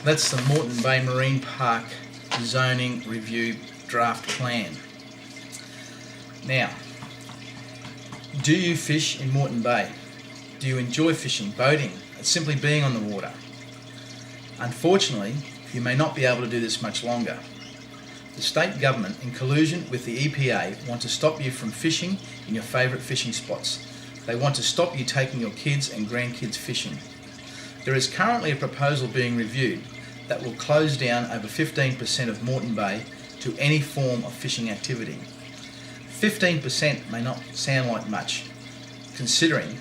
That's the Moreton Bay Marine Park zoning review draft plan. Now, do you fish in Moreton Bay? Do you enjoy fishing, boating, and simply being on the water? Unfortunately, you may not be able to do this much longer. The state government, in collusion with the EPA, want to stop you from fishing in your favourite fishing spots. They want to stop you taking your kids and grandkids fishing. There is currently a proposal being reviewed that will close down over 15% of Moreton Bay to any form of fishing activity. 15% may not sound like much, considering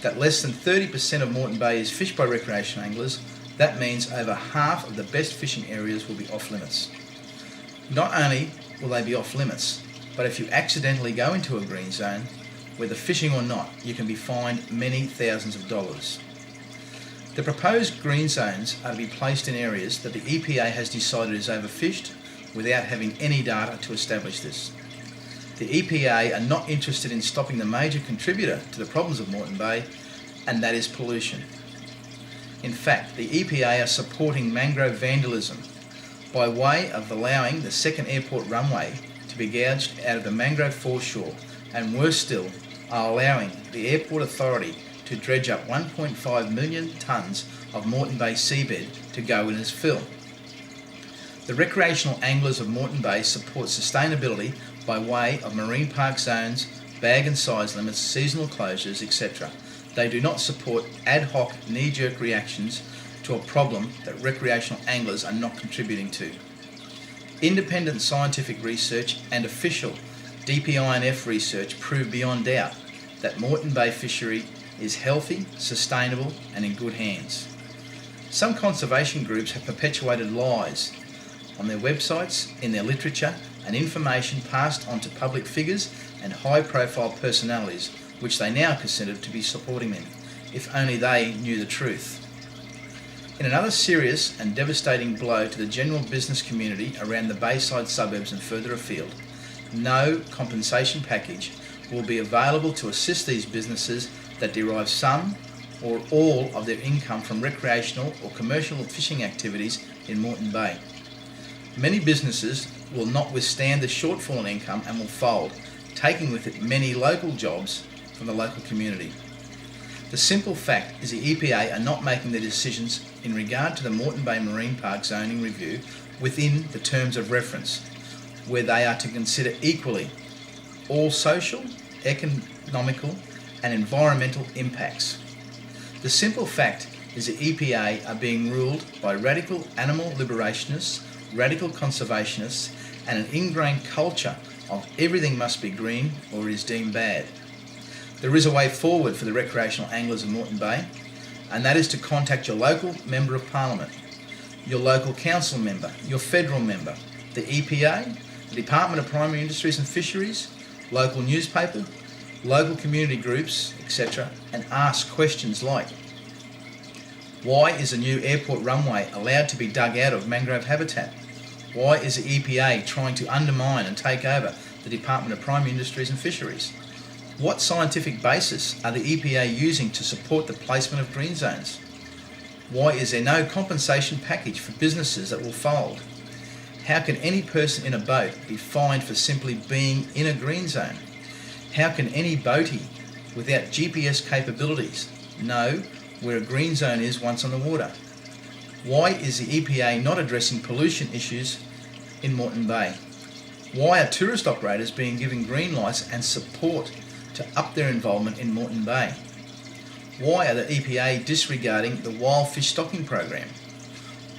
that less than 30% of Moreton Bay is fished by recreational anglers. That means over half of the best fishing areas will be off limits. Not only will they be off limits, but if you accidentally go into a green zone, whether fishing or not, you can be fined many thousands of dollars. The proposed green zones are to be placed in areas that the EPA has decided is overfished without having any data to establish this. The EPA are not interested in stopping the major contributor to the problems of Moreton Bay, and that is pollution. In fact, the EPA are supporting mangrove vandalism by way of allowing the second airport runway to be gouged out of the mangrove foreshore, and worse still, are allowing the airport authority to dredge up 1.5 million tonnes of Moreton Bay seabed to go in as fill. The recreational anglers of Moreton Bay support sustainability by way of marine park zones, bag and size limits, seasonal closures, etc. They do not support ad hoc knee-jerk reactions to a problem that recreational anglers are not contributing to. Independent scientific research and official DPINF research prove beyond doubt that Moreton Bay fishery is healthy, sustainable and in good hands. Some conservation groups have perpetuated lies on their websites, in their literature and information passed on to public figures and high-profile personalities, which they now consider to be supporting them, if only they knew the truth. In another serious and devastating blow to the general business community around the Bayside suburbs and further afield, no compensation package will be available to assist these businesses that derive some or all of their income from recreational or commercial fishing activities in Moreton Bay. Many businesses will not withstand the shortfall in income and will fold, taking with it many local jobs from the local community. The simple fact is the EPA are not making their decisions in regard to the Moreton Bay Marine Park zoning review within the terms of reference, where they are to consider equally all social, economical and environmental impacts. The simple fact is the EPA are being ruled by radical animal liberationists, radical conservationists and an ingrained culture of everything must be green or it is deemed bad. There is a way forward for the recreational anglers of Moreton Bay, and that is to contact your local Member of Parliament, your local council member, your federal member, the EPA, the Department of Primary Industries and Fisheries, local newspaper, local community groups, etc., and ask questions like, why is a new airport runway allowed to be dug out of mangrove habitat? Why is the EPA trying to undermine and take over the Department of Primary Industries and Fisheries? What scientific basis are the EPA using to support the placement of green zones? Why is there no compensation package for businesses that will fold? How can any person in a boat be fined for simply being in a green zone? How can any boatie without GPS capabilities know where a green zone is once on the water? Why is the EPA not addressing pollution issues in Moreton Bay? Why are tourist operators being given green lights and support to up their involvement in Moreton Bay? Why are the EPA disregarding the wild fish stocking program?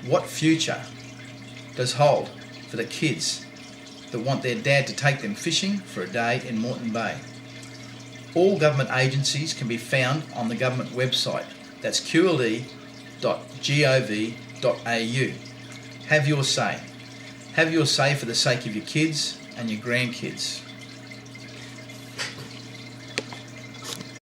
What future does hold for the kids that want their dad to take them fishing for a day in Moreton Bay? All government agencies can be found on the government website. That's qld.gov.au. Have your say. Have your say for the sake of your kids and your grandkids.